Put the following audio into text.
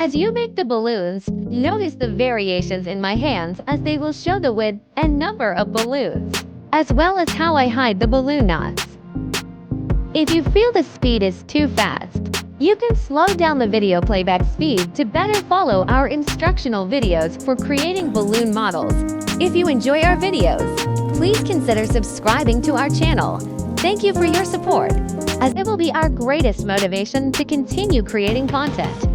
As you make the balloons, notice the variations in my hands as they will show the width and number of balloons, as well as how I hide the balloon knots. If you feel the speed is too fast, you can slow down the video playback speed to better follow our instructional videos for creating balloon models. If you enjoy our videos, please consider subscribing to our channel. Thank you for your support, as it will be our greatest motivation to continue creating content.